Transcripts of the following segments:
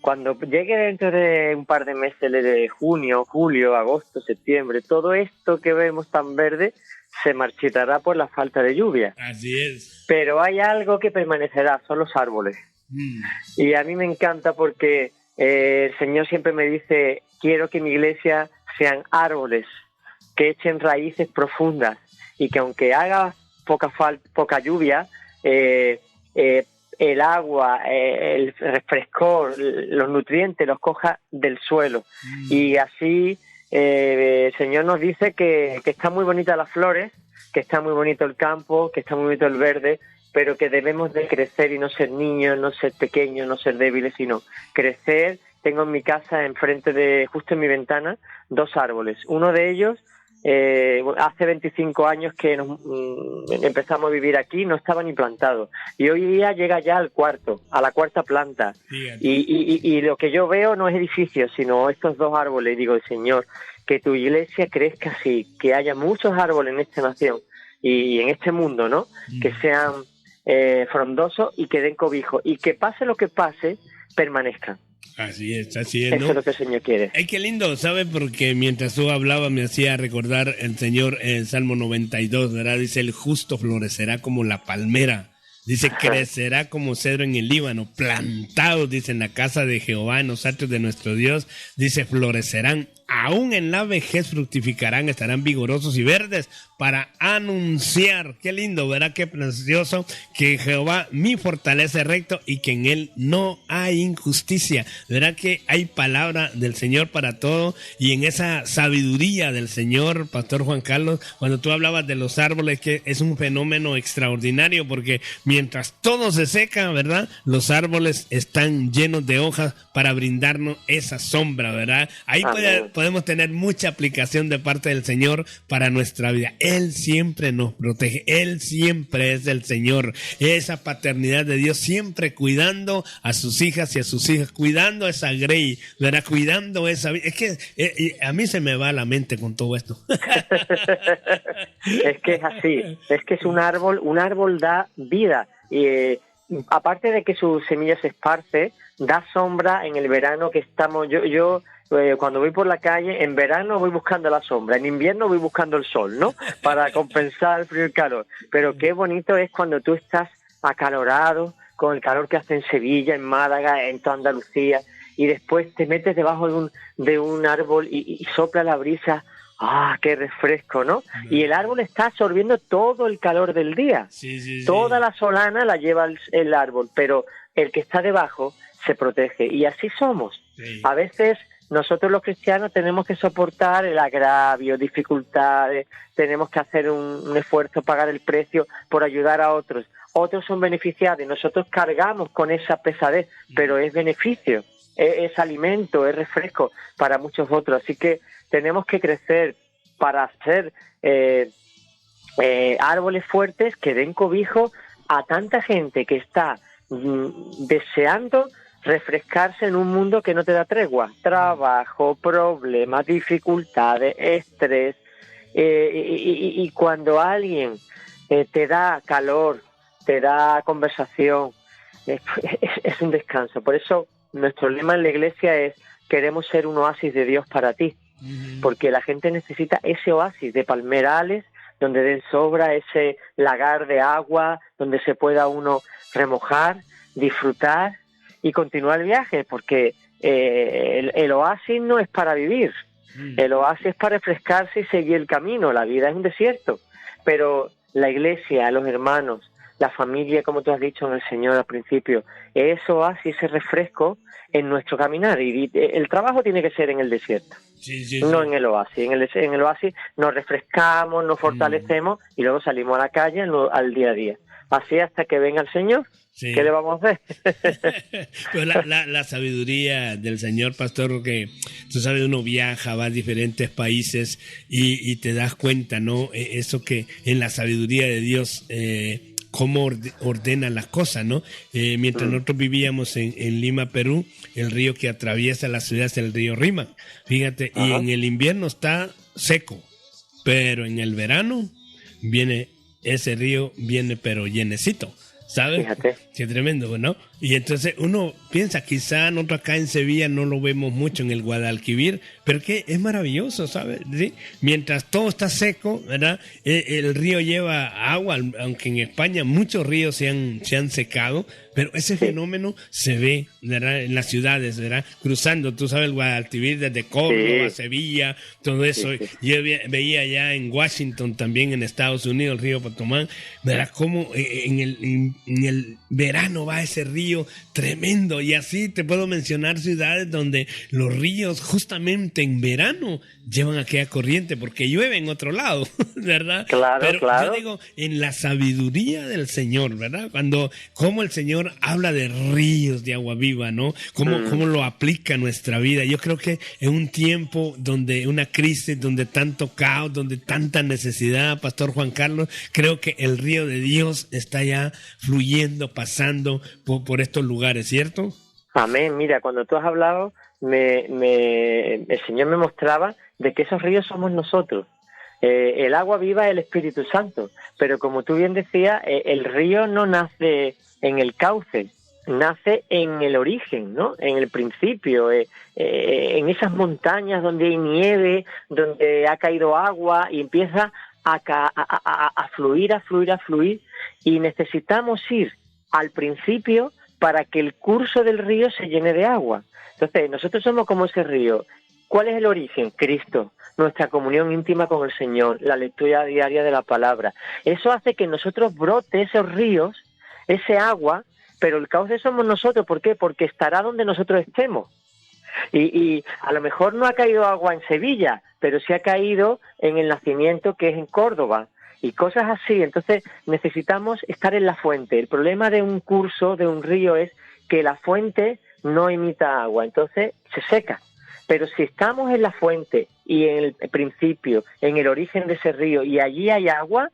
cuando llegue dentro de un par de meses, de junio, julio, agosto, septiembre, todo esto que vemos tan verde se marchitará por la falta de lluvia. Así es. Pero hay algo que permanecerá, son los árboles. Y a mí me encanta porque el Señor siempre me dice, quiero que mi iglesia sean árboles que echen raíces profundas y que aunque haga poca lluvia, el agua, el refrescor, los nutrientes los coja del suelo. Y así el Señor nos dice que están muy bonitas las flores, que está muy bonito el campo, que está muy bonito el verde, pero que debemos de crecer y no ser niños, no ser pequeños, no ser débiles, sino crecer. Tengo en mi casa, justo en mi ventana, 2 árboles. Uno de ellos, hace 25 años que empezamos a vivir aquí, no estaba ni plantado. Y hoy día llega ya a la 4ª planta. Y lo que yo veo no es edificios, sino estos 2 árboles. Y digo, Señor, que tu iglesia crezca así, que haya muchos árboles en esta nación y en este mundo, ¿no? Que sean frondosos y que den cobijo. Y que pase lo que pase, permanezcan. Así es, ¿no? Eso es lo que el Señor quiere. Ay, qué lindo, ¿sabes? Porque mientras tú hablabas me hacía recordar el Señor en Salmo 92, ¿verdad? Dice, el justo florecerá como la palmera. Dice, crecerá como cedro en el Líbano, plantados, dice, en la casa de Jehová, en los atrios de nuestro Dios. Dice, florecerán, aún en la vejez fructificarán, estarán vigorosos y verdes para anunciar. Qué lindo, ¿verdad? Qué precioso, que Jehová mi fortaleza es recto y que en él no hay injusticia. ¿Verdad que hay palabra del Señor para todo? Y en esa sabiduría del Señor, Pastor Juan Carlos, cuando tú hablabas de los árboles, que es un fenómeno extraordinario, porque mientras todo se seca, ¿verdad? Los árboles están llenos de hojas para brindarnos esa sombra, ¿verdad? Ahí podemos tener mucha aplicación de parte del Señor para nuestra vida. Él siempre nos protege, Él siempre es el Señor. Esa paternidad de Dios siempre cuidando a sus hijas y a sus hijas, cuidando a esa Grey, ¿verdad? Cuidando esa vida. Es que a mí se me va la mente con todo esto. Es que es así, es que es un árbol da vida. Y aparte de que su semilla se esparce, da sombra en el verano que estamos. Yo cuando voy por la calle, en verano voy buscando la sombra, en invierno voy buscando el sol, ¿no? Para compensar el frío y el calor. Pero qué bonito es cuando tú estás acalorado, con el calor que hace en Sevilla, en Málaga, en toda Andalucía, y después te metes debajo de un árbol y sopla la brisa. ¡Ah, qué refresco!, ¿no? Y el árbol está absorbiendo todo el calor del día. Sí. Toda la solana la lleva el árbol, pero el que está debajo se protege. Y así somos. Sí. A veces nosotros los cristianos tenemos que soportar el agravio, dificultades, tenemos que hacer un esfuerzo, pagar el precio por ayudar a otros. Otros son beneficiados y nosotros cargamos con esa pesadez, pero es beneficio, es alimento, es refresco para muchos otros. Así que tenemos que crecer para hacer árboles fuertes que den cobijo a tanta gente que está deseando refrescarse en un mundo que no te da tregua. Trabajo, problemas, dificultades, estrés. Y cuando alguien te da calor, te da conversación, es un descanso. Por eso nuestro lema en la iglesia es: queremos ser un oasis de Dios para ti. Porque la gente necesita ese oasis de palmerales donde den sobra, ese lagar de agua donde se pueda uno remojar, disfrutar y continuar el viaje, porque el oasis no es para vivir, el oasis es para refrescarse y seguir el camino. La vida es un desierto, pero la iglesia, los hermanos, la familia, como tú has dicho en el Señor al principio, ese oasis, ese refresco en nuestro caminar. Y el trabajo tiene que ser en el desierto, no en el oasis. En el oasis nos refrescamos, nos fortalecemos y luego salimos a la calle al día a día. Así hasta que venga el Señor. Sí. ¿Qué le vamos a hacer? Pues la sabiduría del Señor, pastor, que tú sabes, uno viaja, va a diferentes países y te das cuenta, ¿no? Eso que en la sabiduría de Dios, cómo ordena las cosas, ¿no? Mientras nosotros vivíamos en Lima, Perú, el río que atraviesa la ciudad es el río Rímac, fíjate. Ajá. Y en el invierno está seco, pero en el verano ese río viene pero llenecito, ¿sabes? Fíjate. Qué tremendo, ¿no? Y entonces uno piensa, quizá nosotros acá en Sevilla no lo vemos mucho en el Guadalquivir, pero que es maravilloso, ¿sabes? ¿Sí? Mientras todo está seco, ¿verdad? El río lleva agua, aunque en España muchos ríos se han secado, pero ese fenómeno se ve, ¿verdad? En las ciudades, ¿verdad? Cruzando, tú sabes, el Guadalquivir desde Córdoba, Sevilla, todo eso. Yo veía allá en Washington, también en Estados Unidos, el río Potomac, ¿verdad? Cómo en el verano va ese río tremendo. Y así te puedo mencionar ciudades donde los ríos justamente en verano llevan aquella corriente porque llueve en otro lado, ¿verdad? Claro, claro. Yo digo, en la sabiduría del Señor, ¿verdad? Cómo el Señor habla de ríos de agua viva, ¿no? Cómo lo aplica a nuestra vida. Yo creo que en un tiempo donde una crisis, donde tanto caos, donde tanta necesidad, Pastor Juan Carlos, creo que el río de Dios está ya fluyendo, pasando por estos lugares, ¿cierto? Amén. Mira, cuando tú has hablado, el Señor me mostraba de que esos ríos somos nosotros. El agua viva es el Espíritu Santo, pero como tú bien decías, el río no nace en el cauce, nace en el origen, ¿no? En el principio, en esas montañas donde hay nieve, donde ha caído agua y empieza a fluir, y necesitamos ir al principio para que el curso del río se llene de agua. Entonces, nosotros somos como ese río. ¿Cuál es el origen? Cristo, nuestra comunión íntima con el Señor, la lectura diaria de la palabra. Eso hace que nosotros brote esos ríos, ese agua, pero el cauce somos nosotros. ¿Por qué? Porque estará donde nosotros estemos. Y a lo mejor no ha caído agua en Sevilla, pero sí ha caído en el nacimiento, que es en Córdoba, y cosas así. Entonces necesitamos estar en la fuente. El problema de un curso, de un río, es que la fuente no emita agua, entonces se seca. Pero si estamos en la fuente y en el principio, en el origen de ese río, y allí hay agua,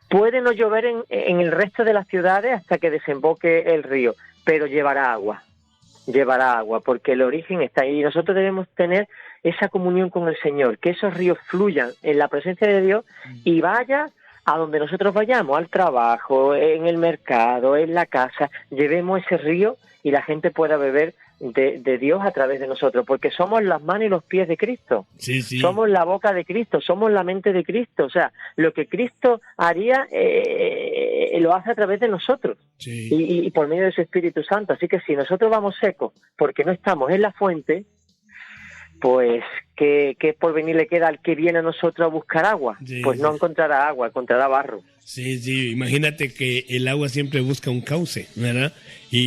puede no llover en el resto de las ciudades hasta que desemboque el río, pero llevará agua, porque el origen está ahí. Y nosotros debemos tener esa comunión con el Señor, que esos ríos fluyan en la presencia de Dios y vaya a donde nosotros vayamos, al trabajo, en el mercado, en la casa, llevemos ese río y la gente pueda beber de Dios a través de nosotros, porque somos las manos y los pies de Cristo. Sí, sí. Somos la boca de Cristo, somos la mente de Cristo. O sea, lo que Cristo haría lo hace a través de nosotros, sí. y por medio de su Espíritu Santo. Así que si nosotros vamos secos porque no estamos en la fuente, pues ¿qué porvenir le queda al que viene a nosotros a buscar agua? Sí, pues no encontrará agua, encontrará barro. Sí, sí, imagínate que el agua siempre busca un cauce, ¿verdad?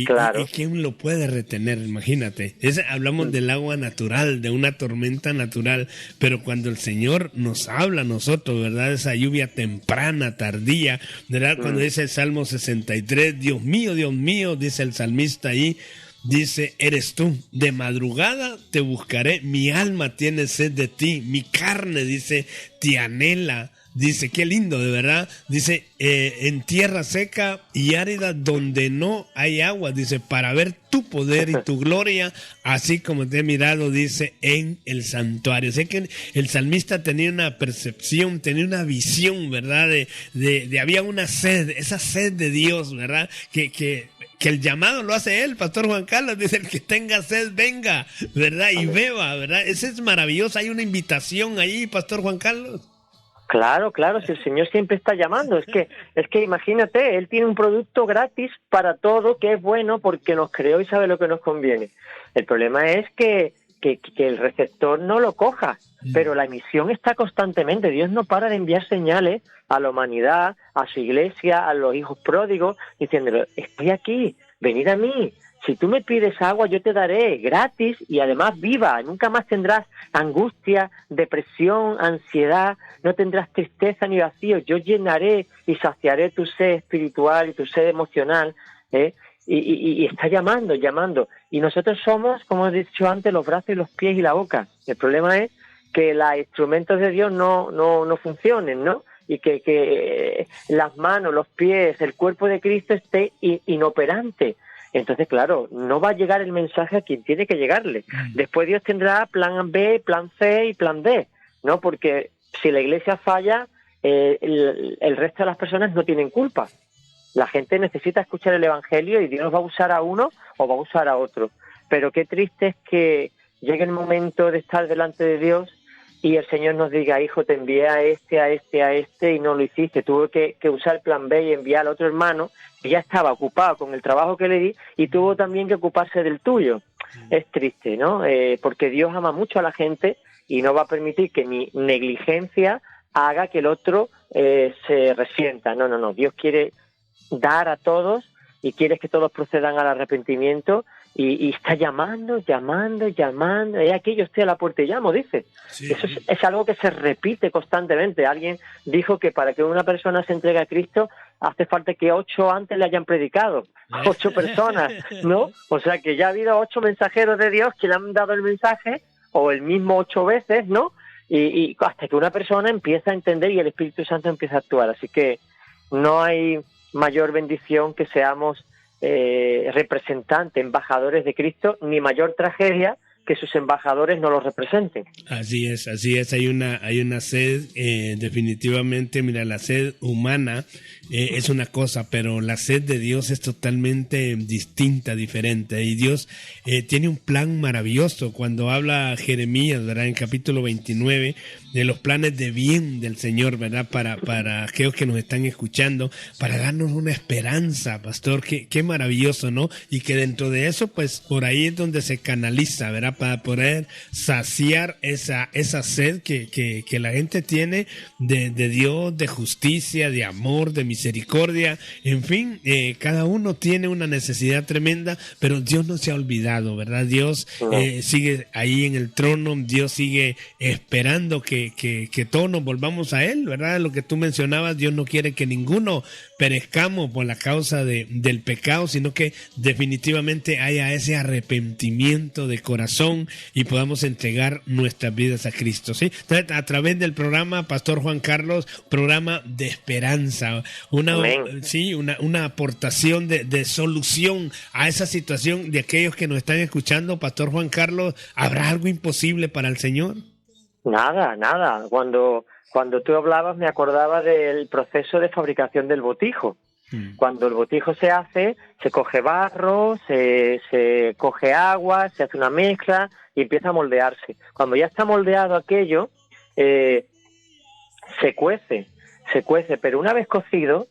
Claro. ¿Y quién lo puede retener? Imagínate. Hablamos del agua natural, de una tormenta natural, pero cuando el Señor nos habla a nosotros, ¿verdad? Esa lluvia temprana, tardía, ¿verdad? Cuando dice el Salmo 63, Dios mío, dice el salmista ahí, dice, eres tú, de madrugada te buscaré, mi alma tiene sed de ti, mi carne, dice, te anhela. Dice, qué lindo, de verdad. Dice, en tierra seca y árida donde no hay agua. Dice, para ver tu poder y tu gloria, así como te he mirado, dice, en el santuario. Sé que el salmista tenía una percepción, tenía una visión, ¿verdad? De había una sed, esa sed de Dios, ¿verdad? Que el llamado lo hace él, Pastor Juan Carlos. Dice, el que tenga sed, venga, ¿verdad? Y beba, ¿verdad? Ese es maravilloso. Hay una invitación ahí, Pastor Juan Carlos. Claro, si el Señor siempre está llamando, es que imagínate, Él tiene un producto gratis para todo, que es bueno porque nos creó y sabe lo que nos conviene. El problema es que el receptor no lo coja, pero la emisión está constantemente. Dios no para de enviar señales a la humanidad, a su iglesia, a los hijos pródigos, diciéndole, estoy aquí, venid a mí. Si tú me pides agua, yo te daré gratis y además viva. Nunca más tendrás angustia, depresión, ansiedad, no tendrás tristeza ni vacío. Yo llenaré y saciaré tu sed espiritual y tu sed emocional, y está llamando. Y nosotros somos, como he dicho antes, los brazos y los pies y la boca. El problema es que los instrumentos de Dios no funcionen, ¿no? Y que las manos, los pies, el cuerpo de Cristo esté inoperante. Entonces, claro, no va a llegar el mensaje a quien tiene que llegarle. Después Dios tendrá plan B, plan C y plan D, ¿no? Porque si la iglesia falla, el resto de las personas no tienen culpa. La gente necesita escuchar el Evangelio y Dios va a usar a uno o va a usar a otro. Pero qué triste es que llegue el momento de estar delante de Dios y el Señor nos diga, hijo, te envié a este y no lo hiciste. Tuve que usar el plan B y enviar al otro hermano que ya estaba ocupado con el trabajo que le di y tuvo también que ocuparse del tuyo. Es triste, ¿no? Porque Dios ama mucho a la gente y no va a permitir que mi negligencia haga que el otro se resienta. No. Dios quiere dar a todos y quiere que todos procedan al arrepentimiento y está llamando. Aquí yo estoy a la puerta y llamo, dice. Sí. Eso es algo que se repite constantemente. Alguien dijo que para que una persona se entregue a Cristo hace falta que 8 antes le hayan predicado. 8 personas, ¿no? O sea que ya ha habido 8 mensajeros de Dios que le han dado el mensaje, o el mismo 8 veces, ¿no? Y hasta que una persona empieza a entender y el Espíritu Santo empieza a actuar. Así que no hay mayor bendición que seamos representantes, embajadores de Cristo, ni mayor tragedia que sus embajadores no los representen. Así es, hay una sed, definitivamente, mira, la sed humana es una cosa, pero la sed de Dios es totalmente distinta, diferente, y Dios tiene un plan maravilloso. Cuando habla Jeremías, ¿verdad?, en capítulo 29, de los planes de bien del Señor, ¿verdad?, para aquellos que nos están escuchando, para darnos una esperanza, pastor, qué maravilloso, ¿no? Y que dentro de eso, pues, por ahí es donde se canaliza, ¿verdad?, para poder saciar esa sed que la gente tiene de Dios, de justicia, de amor, de misericordia, en fin, cada uno tiene una necesidad tremenda, pero Dios no se ha olvidado, ¿verdad? Dios sigue ahí en el trono, Dios sigue esperando que todos nos volvamos a Él, ¿verdad? Lo que tú mencionabas, Dios no quiere que ninguno perezcamos por la causa del pecado, sino que definitivamente haya ese arrepentimiento de corazón y podamos entregar nuestras vidas a Cristo, ¿sí? Entonces, a través del programa, Pastor Juan Carlos, programa de esperanza, una aportación de solución a esa situación de aquellos que nos están escuchando. Pastor Juan Carlos, ¿habrá algo imposible para el Señor? Nada. Cuando tú hablabas me acordaba del proceso de fabricación del botijo. Cuando el botijo se hace, se coge barro, se coge agua, se hace una mezcla y empieza a moldearse. Cuando ya está moldeado aquello, se cuece, pero una vez cocido,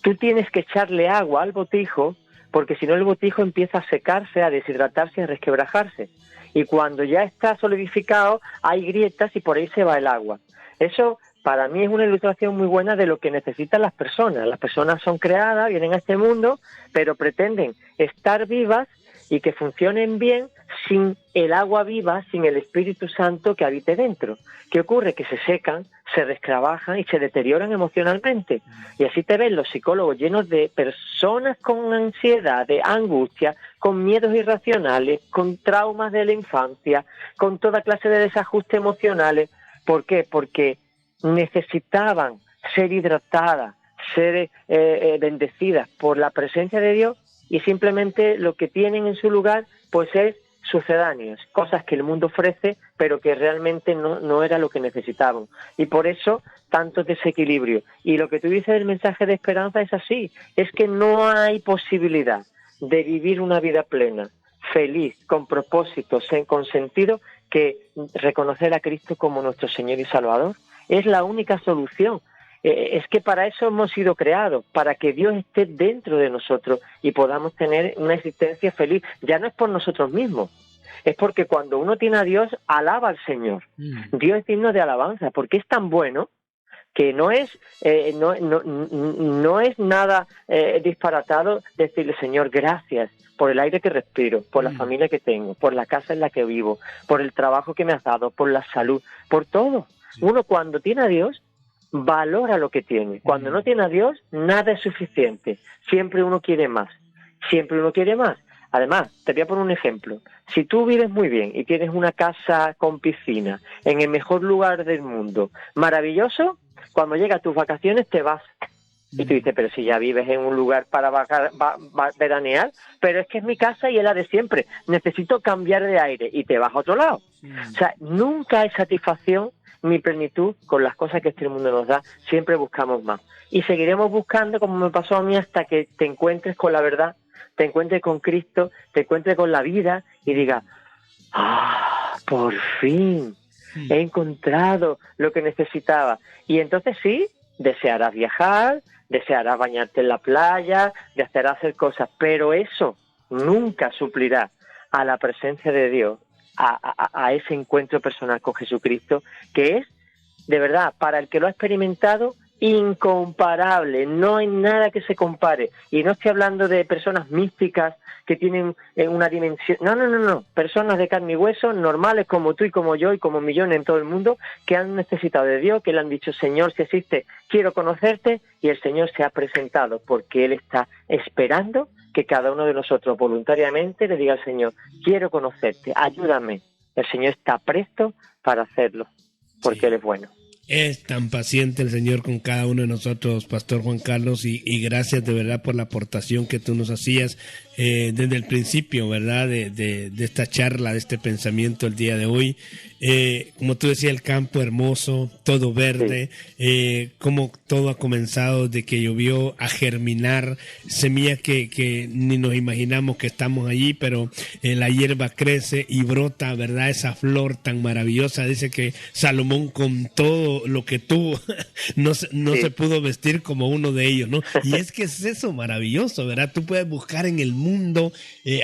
tú tienes que echarle agua al botijo, porque si no el botijo empieza a secarse, a deshidratarse y a resquebrajarse. Y cuando ya está solidificado, hay grietas y por ahí se va el agua. Eso para mí es una ilustración muy buena de lo que necesitan las personas. Las personas son creadas, vienen a este mundo, pero pretenden estar vivas y que funcionen bien sin el agua viva, sin el Espíritu Santo que habite dentro. ¿Qué ocurre? Que se secan, se resquebrajan y se deterioran emocionalmente. Y así te ven los psicólogos llenos de personas con ansiedad, de angustia, con miedos irracionales, con traumas de la infancia, con toda clase de desajustes emocionales. ¿Por qué? Porque necesitaban ser hidratadas, ser bendecidas por la presencia de Dios, y simplemente lo que tienen en su lugar pues es sucedáneos, cosas que el mundo ofrece pero que realmente no era lo que necesitaban, y por eso tanto desequilibrio. Y lo que tú dices del mensaje de esperanza es así, es que no hay posibilidad de vivir una vida plena, feliz, con propósitos, con sentido, que reconocer a Cristo como nuestro Señor y Salvador. Es la única solución. Es que para eso hemos sido creados, para que Dios esté dentro de nosotros y podamos tener una existencia feliz. Ya no es por nosotros mismos, es porque cuando uno tiene a Dios, alaba al Señor. Dios es digno de alabanza, porque es tan bueno que no es nada disparatado decirle: Señor, gracias por el aire que respiro, por la familia que tengo, por la casa en la que vivo, por el trabajo que me has dado, por la salud, por todo. Uno cuando tiene a Dios valora lo que tiene. Cuando no tiene a Dios, nada es suficiente. Siempre uno quiere más. Además, te voy a poner un ejemplo. Si tú vives muy bien y tienes una casa con piscina en el mejor lugar del mundo, maravilloso, cuando llegan tus vacaciones te vas. Y tú dices: pero si ya vives en un lugar para veranear, pero es que es mi casa y es la de siempre. Necesito cambiar de aire y te vas a otro lado. O sea, nunca hay satisfacción mi plenitud con las cosas que este mundo nos da, siempre buscamos más. Y seguiremos buscando, como me pasó a mí, hasta que te encuentres con la verdad, te encuentres con Cristo, te encuentres con la vida y digas, por fin he encontrado lo que necesitaba. Y entonces sí, desearás viajar, desearás bañarte en la playa, desearás hacer cosas, pero eso nunca suplirá a la presencia de Dios, a ese encuentro personal con Jesucristo, que es, de verdad, para el que lo ha experimentado, incomparable. No hay nada que se compare. Y no estoy hablando de personas místicas que tienen una dimensión... No. Personas de carne y hueso, normales como tú y como yo y como millones en todo el mundo, que han necesitado de Dios, que le han dicho, Señor, si existe, quiero conocerte, y el Señor se ha presentado, porque Él está esperando que cada uno de nosotros voluntariamente le diga al Señor, quiero conocerte, ayúdame. El Señor está presto para hacerlo, porque Él es bueno. Es tan paciente el Señor con cada uno de nosotros, Pastor Juan Carlos, y gracias de verdad por la aportación que tú nos hacías desde el principio, ¿verdad? De esta charla, de este pensamiento el día de hoy. Como tú decías, el campo hermoso, todo verde, como todo ha comenzado de que llovió a germinar, semillas que ni nos imaginamos que estamos allí, pero la hierba crece y brota, ¿verdad? Esa flor tan maravillosa. Dice que Salomón, con todo lo que tuvo, no se pudo vestir como uno de ellos, ¿no? Y es que es eso maravilloso, ¿verdad? Tú puedes buscar en el mundo,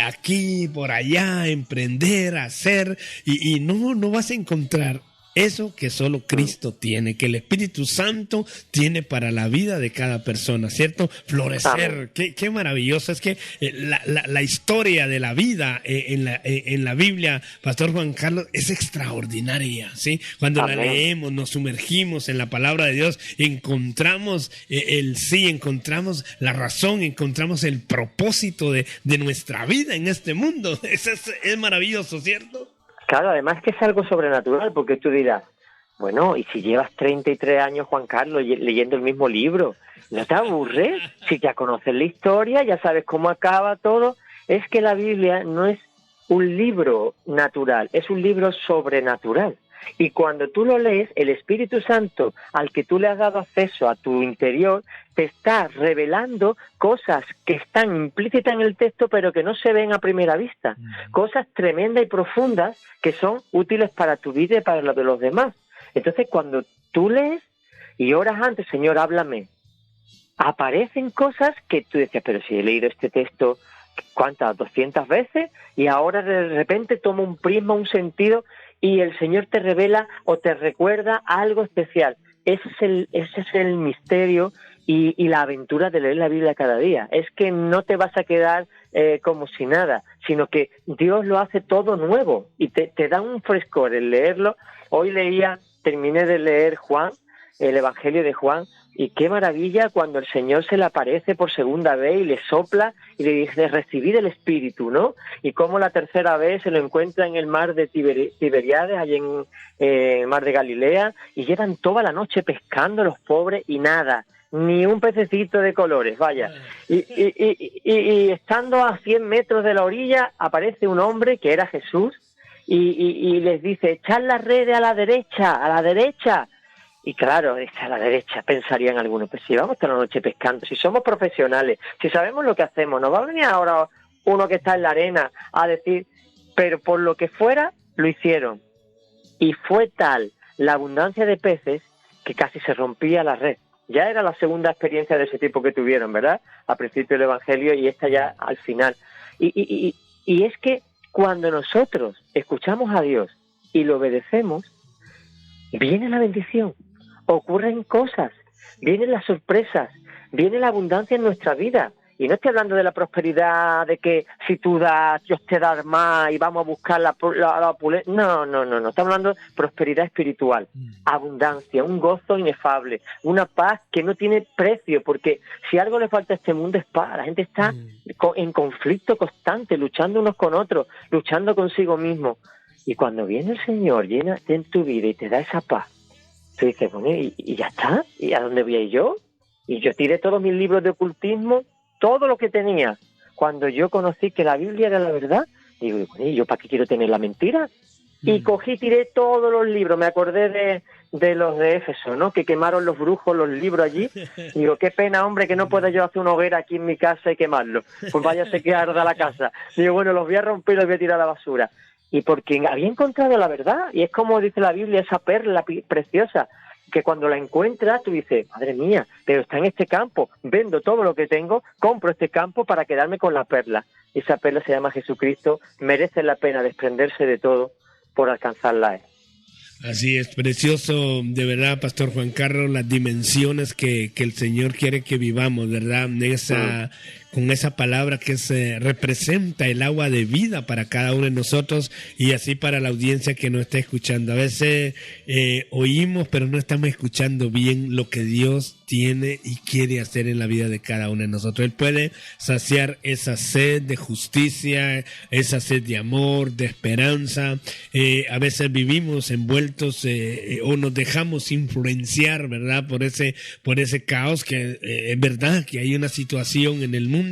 aquí, por allá, emprender, hacer, y no vas a encontrar eso que solo Cristo tiene, que el Espíritu Santo tiene para la vida de cada persona, ¿cierto? Florecer, qué maravilloso. Es que la historia de la vida en la Biblia, Pastor Juan Carlos, es extraordinaria, ¿sí? Cuando la leemos, nos sumergimos en la palabra de Dios, encontramos encontramos la razón, encontramos el propósito de nuestra vida en este mundo. Es maravilloso, ¿cierto? Claro, además que es algo sobrenatural, porque tú dirás, bueno, y si llevas 33 años, Juan Carlos, leyendo el mismo libro, ¿no te aburres? Si ya conoces la historia, ya sabes cómo acaba todo. Es que la Biblia no es un libro natural, es un libro sobrenatural. Y cuando tú lo lees, el Espíritu Santo, al que tú le has dado acceso a tu interior, te está revelando cosas que están implícitas en el texto, pero que no se ven a primera vista. Cosas tremendas y profundas que son útiles para tu vida y para la de los demás. Entonces, cuando tú lees y oras antes, Señor, háblame, aparecen cosas que tú decías, pero si he leído este texto, ¿cuántas? 200 veces, y ahora de repente toma un prisma, un sentido, y el Señor te revela o te recuerda algo especial. Ese es el misterio y la aventura de leer la Biblia cada día. Es que no te vas a quedar como si nada, sino que Dios lo hace todo nuevo y te da un frescor el leerlo. Hoy terminé de leer Juan, el Evangelio de Juan, y qué maravilla cuando el Señor se le aparece por segunda vez y le sopla y le dice, recibid el Espíritu, ¿no? Y cómo la tercera vez se lo encuentra en el mar de Tiberíades, allí en el mar de Galilea, y llevan toda la noche pescando los pobres y nada, ni un pececito de colores, vaya. Y estando a 100 metros de la orilla, aparece un hombre que era Jesús y les dice, echad las redes a la derecha. Y claro, a la derecha, pensarían algunos, pues si vamos toda la noche pescando, si somos profesionales, si sabemos lo que hacemos, ¿nos va a venir ahora uno que está en la arena a decir? Pero por lo que fuera, lo hicieron. Y fue tal la abundancia de peces que casi se rompía la red. Ya era la segunda experiencia de ese tipo que tuvieron, ¿verdad? Al principio del Evangelio y esta ya al final. Y es que cuando nosotros escuchamos a Dios y lo obedecemos, viene la bendición. Ocurren cosas, vienen las sorpresas, viene la abundancia en nuestra vida. Y no estoy hablando de la prosperidad, de que si tú das, Dios te da más y vamos a buscar la opulencia. No. Estamos hablando de prosperidad espiritual, abundancia, un gozo inefable, una paz que no tiene precio, porque si algo le falta a este mundo es paz. La gente está en conflicto constante, luchando unos con otros, luchando consigo mismo. Y cuando viene el Señor, llena en tu vida y te da esa paz, tú dices, bueno, ¿y ya está? ¿Y a dónde voy a ir yo? Y yo tiré todos mis libros de ocultismo, todo lo que tenía. Cuando yo conocí que la Biblia era la verdad, digo, bueno, ¿y yo para qué quiero tener la mentira? Y cogí, tiré todos los libros, me acordé de los de Éfeso, ¿no? Que quemaron los brujos los libros allí. Digo, qué pena, hombre, que no pueda yo hacer una hoguera aquí en mi casa y quemarlo. Pues váyase que arda la casa. Digo, bueno, los voy a romper y los voy a tirar a la basura. Y porque había encontrado la verdad, y es como dice la Biblia, esa perla preciosa, que cuando la encuentras tú dices, madre mía, pero está en este campo, vendo todo lo que tengo, compro este campo para quedarme con la perla. Y esa perla se llama Jesucristo, merece la pena desprenderse de todo por alcanzarla. Así es, precioso, de verdad, Pastor Juan Carlos, las dimensiones que el Señor quiere que vivamos, ¿verdad? Con esa palabra que representa el agua de vida para cada uno de nosotros y así para la audiencia que nos está escuchando. A veces oímos, pero no estamos escuchando bien lo que Dios tiene y quiere hacer en la vida de cada uno de nosotros. Él puede saciar esa sed de justicia, esa sed de amor, de esperanza. A veces vivimos envueltos o nos dejamos influenciar, ¿verdad? Por ese caos que es verdad que hay una situación en el mundo,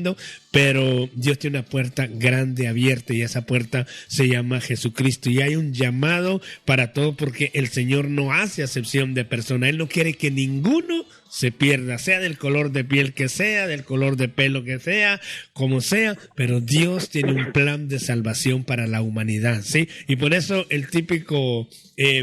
pero Dios tiene una puerta grande abierta y esa puerta se llama Jesucristo y hay un llamado para todo porque el Señor no hace acepción de persona. Él no quiere que ninguno se pierda, sea del color de piel que sea, del color de pelo que sea, como sea, pero Dios tiene un plan de salvación para la humanidad, ¿sí? Y por eso el típico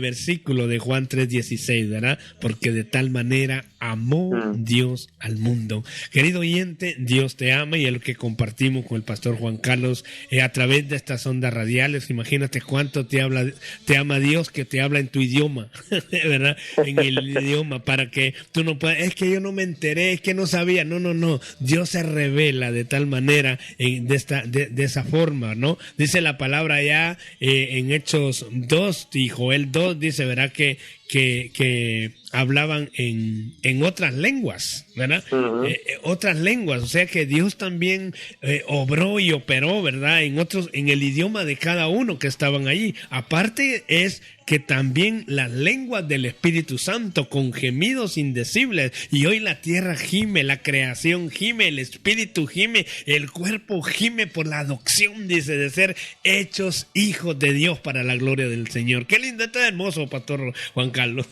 versículo de Juan 3:16, ¿verdad? Porque de tal manera amó Dios al mundo. Querido oyente, Dios te ama y es lo que compartimos con el Pastor Juan Carlos a través de estas ondas radiales. Imagínate cuánto te ama Dios, que te habla en tu idioma, ¿verdad? En el idioma, para que tú no puedas, es que yo no me enteré, es que no sabía. No. Dios se revela de tal manera, de esa forma, ¿no? Dice la palabra allá en Hechos 2 y Joel 2, dice, ¿verdad? Que hablaban en otras lenguas, ¿verdad? Otras lenguas, o sea que Dios también obró y operó, ¿verdad? En el idioma de cada uno que estaban allí. Aparte es que también las lenguas del Espíritu Santo con gemidos indecibles, y hoy la tierra gime, la creación gime, el Espíritu gime, el cuerpo gime por la adopción, dice, de ser hechos hijos de Dios para la gloria del Señor. Qué lindo, esto es hermoso, Pastor Juan Carlos.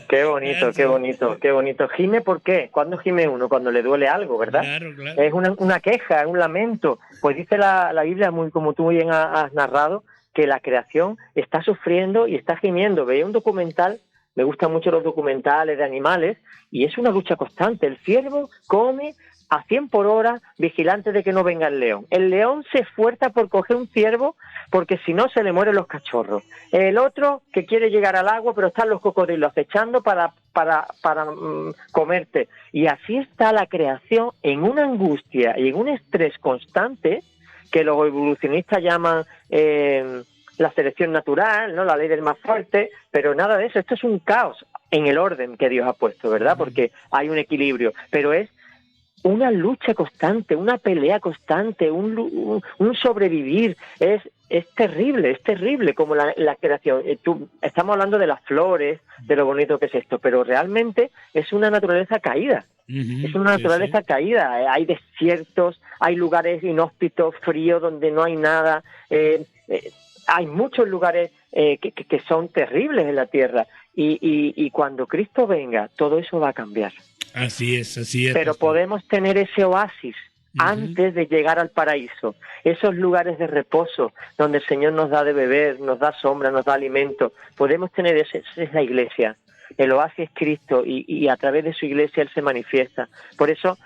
Qué bonito, qué bonito, qué bonito. ¿Gime por qué? ¿Cuándo gime uno? Cuando le duele algo, ¿verdad? Claro. Es una queja, un lamento. Pues dice la Biblia, muy como tú muy bien has narrado, que la creación está sufriendo y está gimiendo. Veía un documental, me gustan mucho los documentales de animales, y es una lucha constante. El ciervo come a 100 por hora, vigilante de que no venga el león. El león se esfuerza por coger un ciervo, porque si no se le mueren los cachorros. El otro que quiere llegar al agua, pero están los cocodrilos acechando para comerte. Y así está la creación en una angustia y en un estrés constante que los evolucionistas llaman la selección natural, ¿no? La ley del más fuerte, pero nada de eso. Esto es un caos en el orden que Dios ha puesto, ¿verdad? Porque hay un equilibrio, pero es una lucha constante, una pelea constante, un sobrevivir. Es terrible como la creación. Estamos hablando de las flores, de lo bonito que es esto, pero realmente es una naturaleza caída. Es una naturaleza caída. Hay desiertos, hay lugares inhóspitos, fríos, donde no hay nada. Hay muchos lugares que son terribles en la tierra. Y cuando Cristo venga, todo eso va a cambiar. Así es. Pero Pastor, podemos tener ese oasis antes de llegar al paraíso, esos lugares de reposo donde el Señor nos da de beber, nos da sombra, nos da alimento. Podemos tener esa es la iglesia. El oasis es Cristo y a través de su iglesia Él se manifiesta. Por eso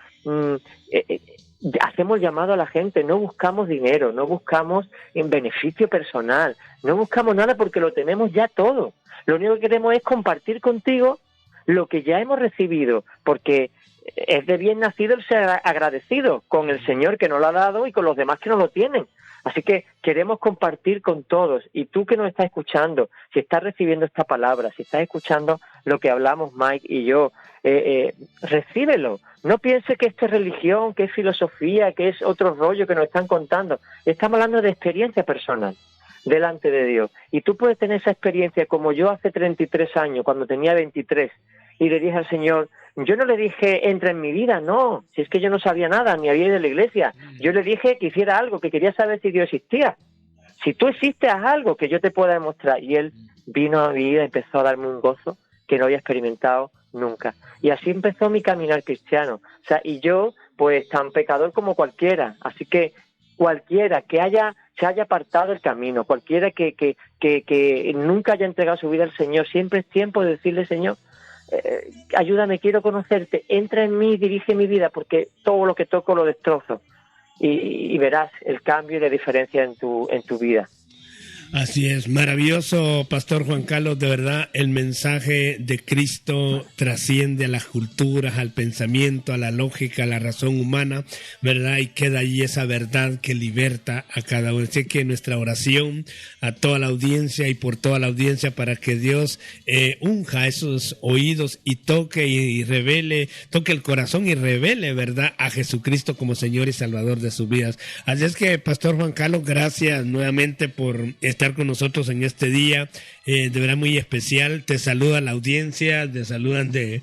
hacemos llamado a la gente, no buscamos dinero, no buscamos en beneficio personal, no buscamos nada porque lo tenemos ya todo. Lo único que queremos es compartir contigo lo que ya hemos recibido, porque es de bien nacido el ser agradecido con el Señor que nos lo ha dado y con los demás que no lo tienen. Así que queremos compartir con todos. Y tú que nos estás escuchando, si estás recibiendo esta palabra, si estás escuchando lo que hablamos Mike y yo, recíbelo. No piense que esto es religión, que es filosofía, que es otro rollo que nos están contando. Estamos hablando de experiencia personal delante de Dios. Y tú puedes tener esa experiencia como yo hace 33 años, cuando tenía 23, y le dije al Señor, yo no le dije, entra en mi vida, no, si es que yo no sabía nada, ni había ido a la iglesia. Yo le dije que hiciera algo, que quería saber si Dios existía. si tú existes, haz algo que yo te pueda demostrar. Y él vino a mi vida y empezó a darme un gozo que no había experimentado nunca. Y así empezó mi caminar cristiano. O sea, y yo, pues, tan pecador como cualquiera. Así que cualquiera que se haya apartado del camino, cualquiera que nunca haya entregado su vida al Señor, siempre es tiempo de decirle: Señor, ayúdame, quiero conocerte, entra en mí, dirige mi vida, porque todo lo que toco lo destrozo. Y verás el cambio y la diferencia en tu vida. Así es, maravilloso, Pastor Juan Carlos, de verdad el mensaje de Cristo trasciende a las culturas, al pensamiento, a la lógica, a la razón humana, ¿verdad? Y queda ahí esa verdad que liberta a cada uno. Así que nuestra oración a toda la audiencia y por toda la audiencia para que Dios unja esos oídos y toque el corazón y revele, ¿verdad?, a Jesucristo como Señor y Salvador de sus vidas. Así es que, Pastor Juan Carlos, gracias nuevamente por estar con nosotros en este día, de verdad muy especial. Te saluda la audiencia, te saludan de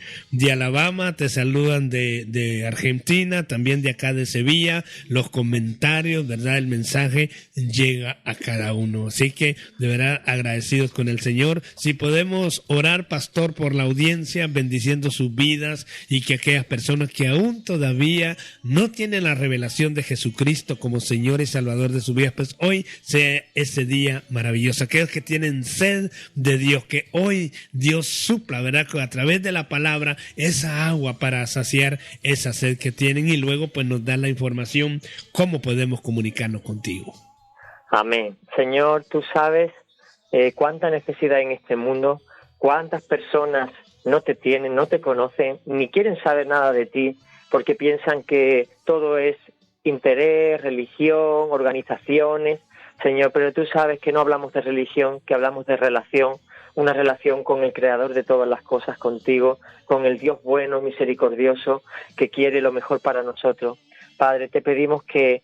Alabama, te saludan de Argentina, también de acá de Sevilla, los comentarios, ¿verdad? El mensaje llega a cada uno, así que de verdad agradecidos con el Señor. Si podemos orar, Pastor, por la audiencia, bendiciendo sus vidas y que aquellas personas que aún todavía no tienen la revelación de Jesucristo como Señor y Salvador de sus vidas, pues hoy sea ese día maravilloso. Aquellos que tienen sed de Dios, que hoy Dios supla, ¿verdad?, a través de la palabra esa agua para saciar esa sed que tienen, y luego pues nos da la información cómo podemos comunicarnos contigo. Amén. Señor, tú sabes cuánta necesidad hay en este mundo, cuántas personas no te tienen, no te conocen, ni quieren saber nada de ti, porque piensan que todo es interés, religión, organizaciones. Señor, pero tú sabes que no hablamos de religión, que hablamos de relación, una relación con el Creador de todas las cosas, contigo, con el Dios bueno, misericordioso, que quiere lo mejor para nosotros. Padre, te pedimos que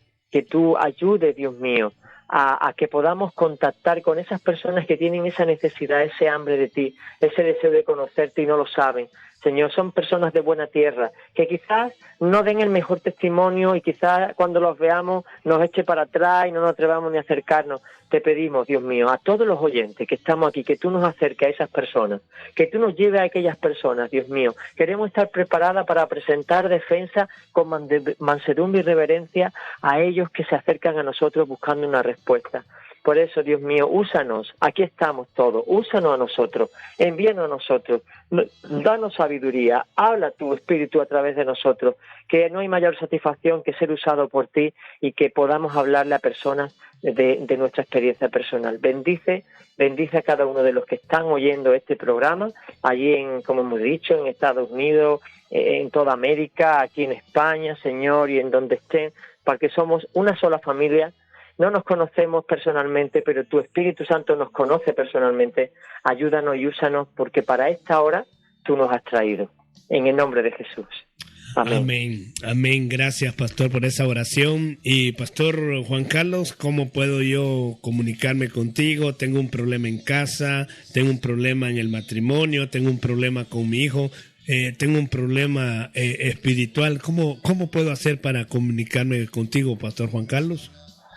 tú ayudes, Dios mío, a que podamos contactar con esas personas que tienen esa necesidad, ese hambre de ti, ese deseo de conocerte y no lo saben. Señor, son personas de buena tierra, que quizás no den el mejor testimonio y quizás cuando los veamos nos eche para atrás y no nos atrevamos ni a acercarnos. Te pedimos, Dios mío, a todos los oyentes que estamos aquí, que tú nos acerques a esas personas, que tú nos lleves a aquellas personas, Dios mío. Queremos estar preparadas para presentar defensa con mansedumbre y reverencia a ellos que se acercan a nosotros buscando una respuesta. Por eso, Dios mío, úsanos, aquí estamos todos, úsanos a nosotros, envíanos a nosotros, danos sabiduría, habla tu Espíritu a través de nosotros, que no hay mayor satisfacción que ser usado por ti y que podamos hablarle a personas de nuestra experiencia personal. Bendice a cada uno de los que están oyendo este programa, allí como hemos dicho, en Estados Unidos, en toda América, aquí en España, Señor, y en donde estén, porque somos una sola familia. No nos conocemos personalmente, pero tu Espíritu Santo nos conoce personalmente. Ayúdanos y úsanos, porque para esta hora tú nos has traído. En el nombre de Jesús. Amén. Amén. Amén. Gracias, Pastor, por esa oración. Y Pastor Juan Carlos, ¿cómo puedo yo comunicarme contigo? Tengo un problema en casa, tengo un problema en el matrimonio, tengo un problema con mi hijo, tengo un problema espiritual. ¿Cómo puedo hacer para comunicarme contigo, Pastor Juan Carlos?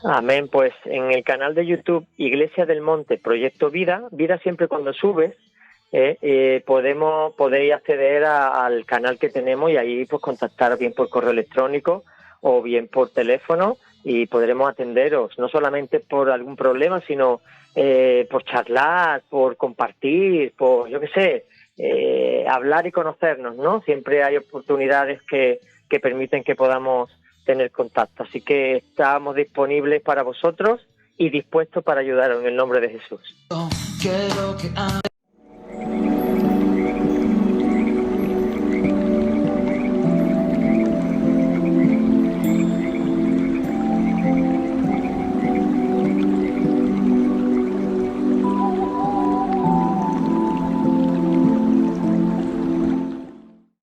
Amén, pues en el canal de YouTube Iglesia del Monte, Proyecto Vida siempre cuando subes, podéis acceder al canal que tenemos y ahí pues contactar bien por correo electrónico o bien por teléfono y podremos atenderos, no solamente por algún problema, sino por charlar, por compartir, por, yo qué sé, hablar y conocernos, ¿no? Siempre hay oportunidades que permiten que podamos tener contacto. Así que estamos disponibles para vosotros y dispuestos para ayudaros en el nombre de Jesús.